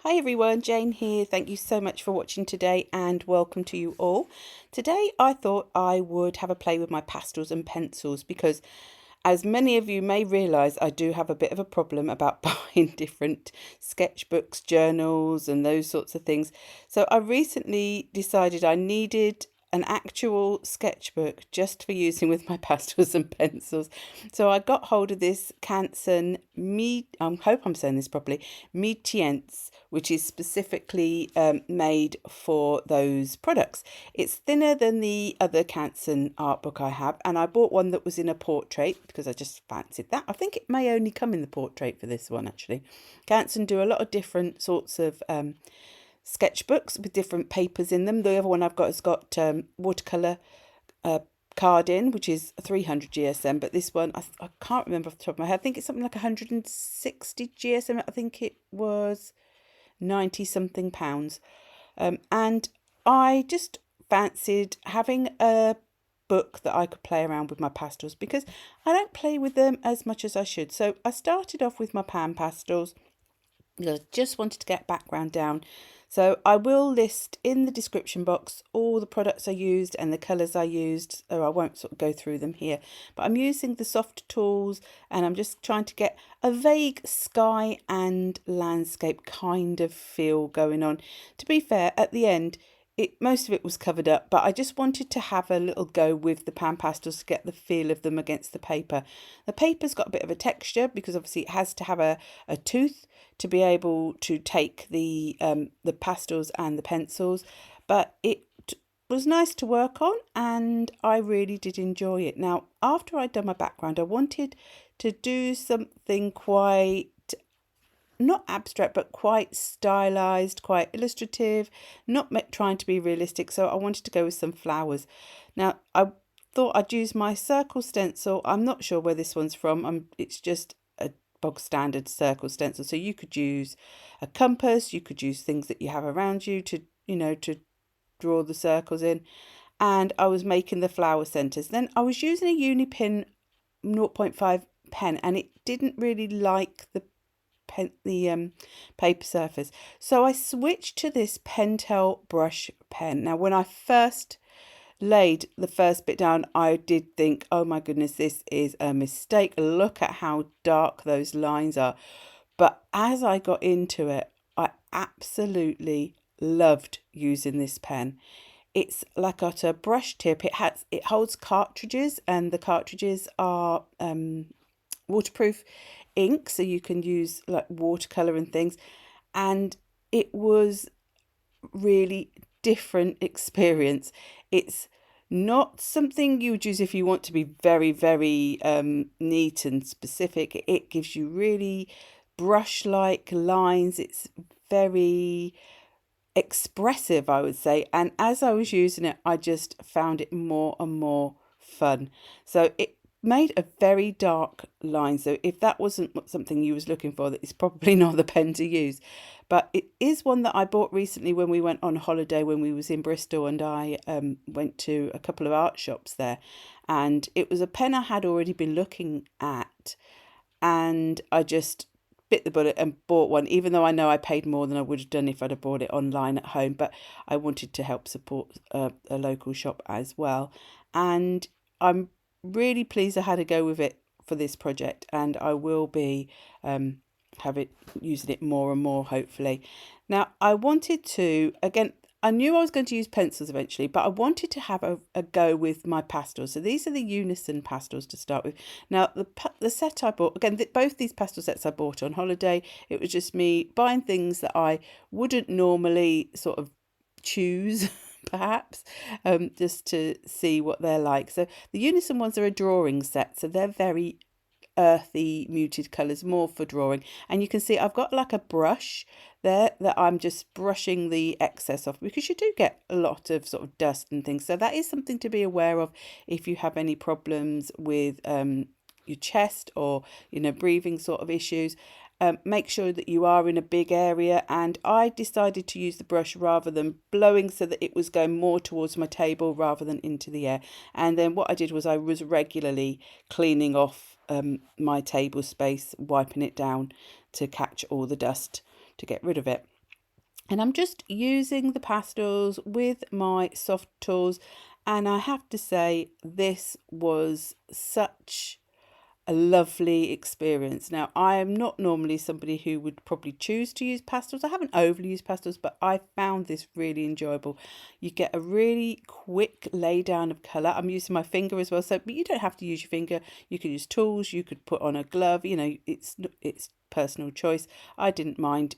Hi everyone, Jane here. Thank you so much for watching today and welcome to you all. Today I thought I would have a play with my pastels and pencils because as many of you may realise, I do have a bit of a problem about buying different sketchbooks, journals and those sorts of things. So I recently decided I needed an actual sketchbook just for using with my pastels and pencils. So I got hold of this Canson, I hope I'm saying this properly, Tientes, which is specifically made for those products. It's thinner than the other Canson art book I have, and I bought one that was in a portrait because I just fancied that. I think it may only come in the portrait for this one actually. Canson do a lot of different sorts of sketchbooks with different papers in them. The other one I've got has got watercolour card in, which is 300 GSM, but this one I can't remember off the top of my head. I think it's something like 160 GSM. I think it was 90 something pounds. And I just fancied having a book that I could play around with my pastels because I don't play with them as much as I should. So I started off with my pan pastels because I just wanted to get background down. So I will list in the description box all the products I used and the colours I used, so I won't sort of go through them here. But I'm using the Sofft Tools and I'm just trying to get a vague sky and landscape kind of feel going on. To be fair, at the end, most of it was covered up, but I just wanted to have a little go with the pan pastels to get the feel of them against the paper. The paper's got a bit of a texture because obviously it has to have a tooth to be able to take the pastels and the pencils, but it was nice to work on and I really did enjoy it. Now, after I'd done my background, I wanted to do something quite not abstract but quite stylized, quite illustrative, not trying to be realistic, so I wanted to go with some flowers. Now I thought I'd use my circle stencil. I'm not sure where this one's from. It's just a bog standard circle stencil, so you could use a compass, you could use things that you have around you to to draw the circles in, and I was making the flower centers. Then I was using a Unipin 0.5 pen and it didn't really like the paper surface, so I switched to this Pentel Brush Pen. Now when I first laid the first bit down, I did think, oh my goodness, this is a mistake, look at how dark those lines are. But as I got into it, I absolutely loved using this pen. It's like got a brush tip, it holds cartridges and the cartridges are waterproof ink, so you can use like watercolor and things, and it was really different experience. It's not something you would use if you want to be very neat and specific. It gives you really brush like lines. It's very expressive, I would say, and as I was using it I just found it more and more fun. So it made a very dark line, so if that wasn't something you was looking for, that is probably not the pen to use. But it is one that I bought recently when we went on holiday when we was in Bristol, and I went to a couple of art shops there, and it was a pen I had already been looking at, and I just bit the bullet and bought one, even though I know I paid more than I would have done if I'd have bought it online at home. But I wanted to help support a local shop as well, and I'm really pleased I had a go with it for this project, and I will be using it more and more hopefully. Now I wanted to, again, I knew I was going to use pencils eventually, but I wanted to have a go with my pastels. So these are the Unison pastels to start with. Now the set I bought, again, both these pastel sets I bought on holiday. It was just me buying things that I wouldn't normally sort of choose perhaps, just to see what they're like. So the Unison ones are a drawing set, so they're very earthy muted colours, more for drawing. And you can see I've got like a brush there that I'm just brushing the excess off, because you do get a lot of sort of dust and things, so that is something to be aware of if you have any problems with your chest or breathing sort of issues. Make sure that you are in a big area, and I decided to use the brush rather than blowing, so that it was going more towards my table rather than into the air. And then what I did was I was regularly cleaning off my table space, wiping it down to catch all the dust, to get rid of it. And I'm just using the pastels with my Sofft Tools, and I have to say this was such a lovely experience. Now, I am not normally somebody who would probably choose to use pastels. I haven't overly used pastels, but I found this really enjoyable. You get a really quick lay down of colour. I'm using my finger as well, so but you don't have to use your finger. You could use tools. You could put on a glove. You know, it's personal choice. I didn't mind.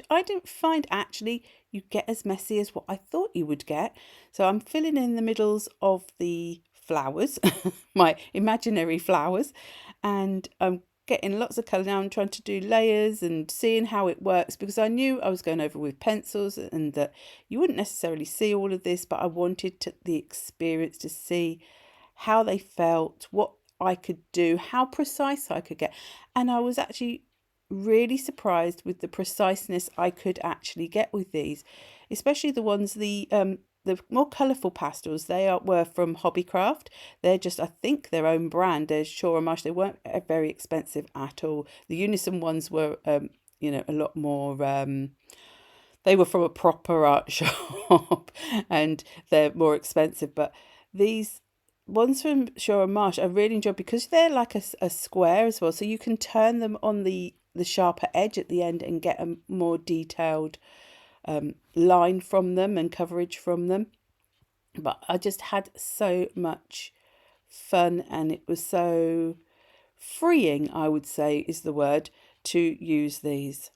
I didn't find actually you get as messy as what I thought you would get. So I'm filling in the middles of the flowers, my imaginary flowers, and I'm getting lots of colour now. I'm trying to do layers and seeing how it works, because I knew I was going over with pencils and that you wouldn't necessarily see all of this, but I wanted the experience to see how they felt, what I could do, how precise I could get. And I was actually really surprised with the preciseness I could actually get with these, especially the ones, the more colourful pastels. Were from HobbyCraft. They're just, I think, their own brand. There's Shaw and Marsh. They weren't very expensive at all. The Unison ones were, you know, a lot more. They were from a proper art shop, and they're more expensive. But these ones from Shaw and Marsh I really enjoy, because they're like a square as well. So you can turn them on the sharper edge at the end and get a more detailed line from them and coverage from them. But I just had so much fun, and it was so freeing, I would say is the word, to use these.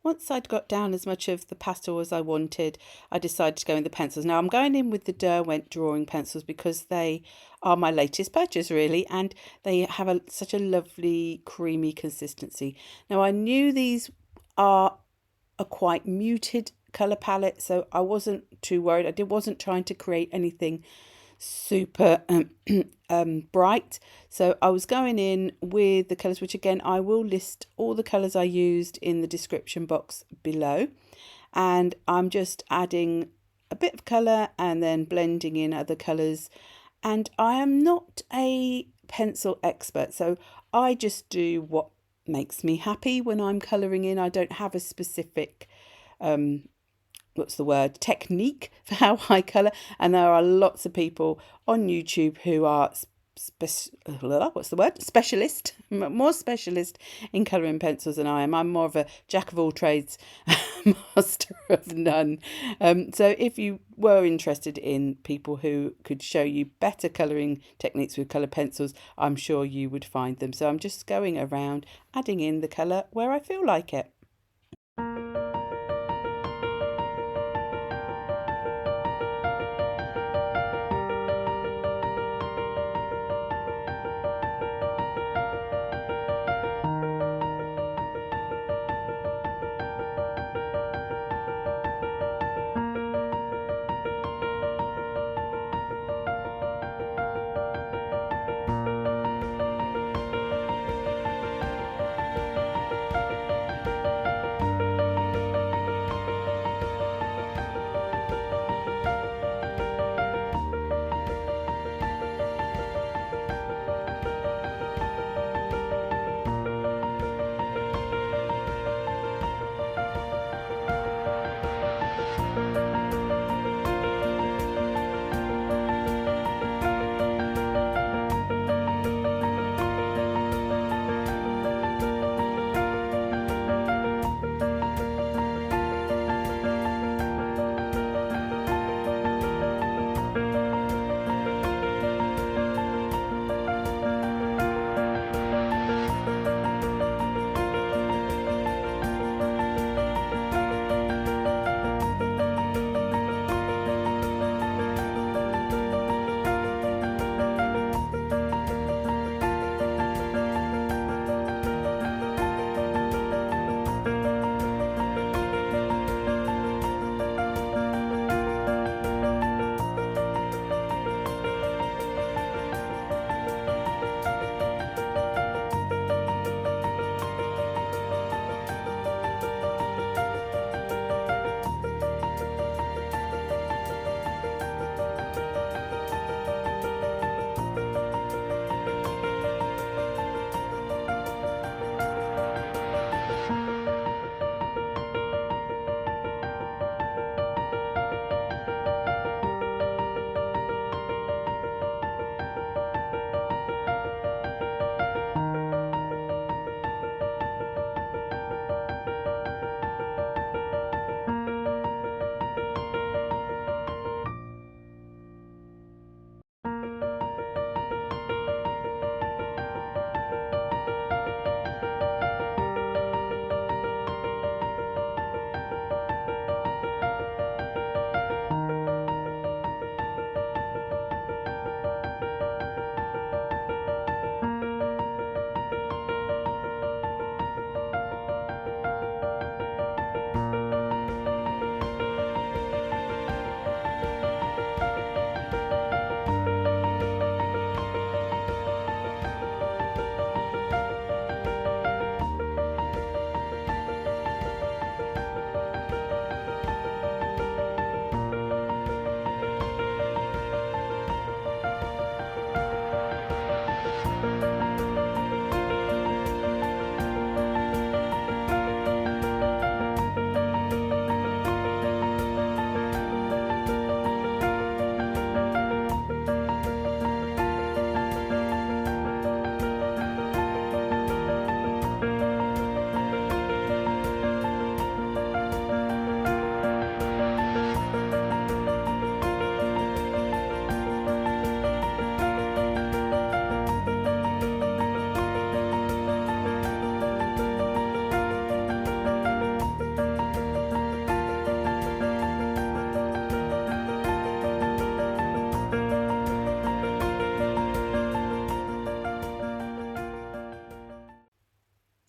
Once I'd got down as much of the pastel as I wanted, I decided to go in the pencils. Now I'm going in with the Derwent drawing pencils because they are my latest purchase, really, and they have such a lovely creamy consistency. Now I knew these are a quite muted colour palette, so I wasn't too worried. Wasn't trying to create anything super bright, so I was going in with the colours, which again I will list all the colours I used in the description box below, and I'm just adding a bit of colour and then blending in other colours. And I am not a pencil expert, so I just do what makes me happy when I'm colouring in. I don't have a specific technique for how I colour, and there are lots of people on YouTube who are specialist, more specialist in colouring pencils than I am. I'm more of a jack of all trades, master of none. So if you were interested in people who could show you better colouring techniques with colour pencils, I'm sure you would find them. So I'm just going around adding in the colour where I feel like it.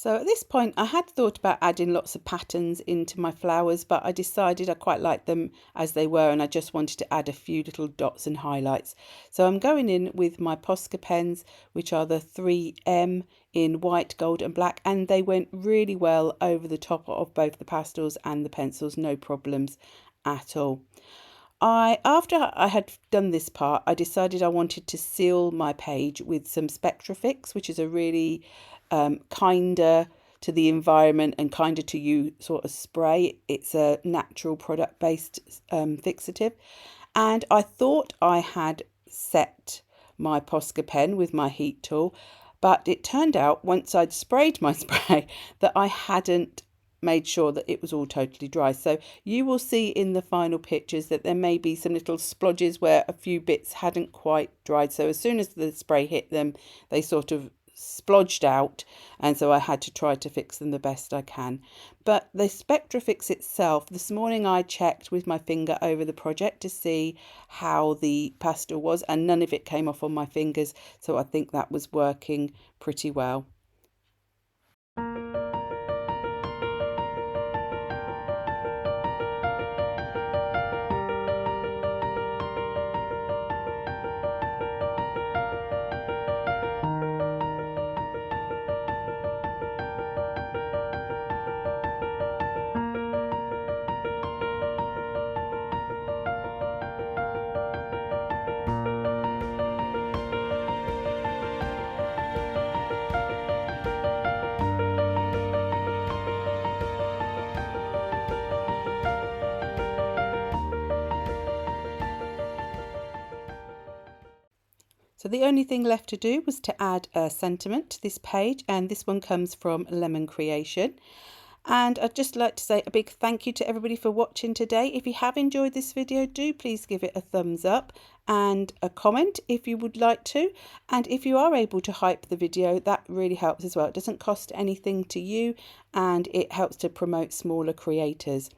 So at this point I had thought about adding lots of patterns into my flowers, but I decided I quite liked them as they were and I just wanted to add a few little dots and highlights. So I'm going in with my Posca pens, which are the 3M in white, gold and black, and they went really well over the top of both the pastels and the pencils, no problems at all. After I had done this part, I decided I wanted to seal my page with some Spectrafix, which is a really kinder to the environment and kinder to you sort of spray. It's a natural product based fixative, and I thought I had set my Posca pen with my heat tool, but it turned out once I'd sprayed my spray that I hadn't made sure that it was all totally dry. So you will see in the final pictures that there may be some little splodges where a few bits hadn't quite dried. So as soon as the spray hit them, they sort of splodged out, and so I had to try to fix them the best I can. But the Spectrafix itself, this morning I checked with my finger over the project to see how the pastel was, and none of it came off on my fingers, so I think that was working pretty well. So the only thing left to do was to add a sentiment to this page, and this one comes from Lemon Creation. And I'd just like to say a big thank you to everybody for watching today. If you have enjoyed this video, do please give it a thumbs up and a comment if you would like to. And if you are able to hype the video, that really helps as well. It doesn't cost anything to you and it helps to promote smaller creators.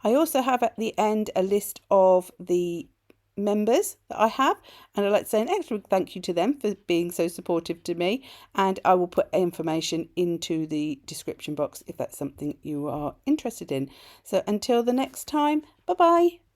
I also have at the end a list of the members that I have, and I'd like to say an extra thank you to them for being so supportive to me, and I will put information into the description box if that's something you are interested in. So until the next time, bye bye.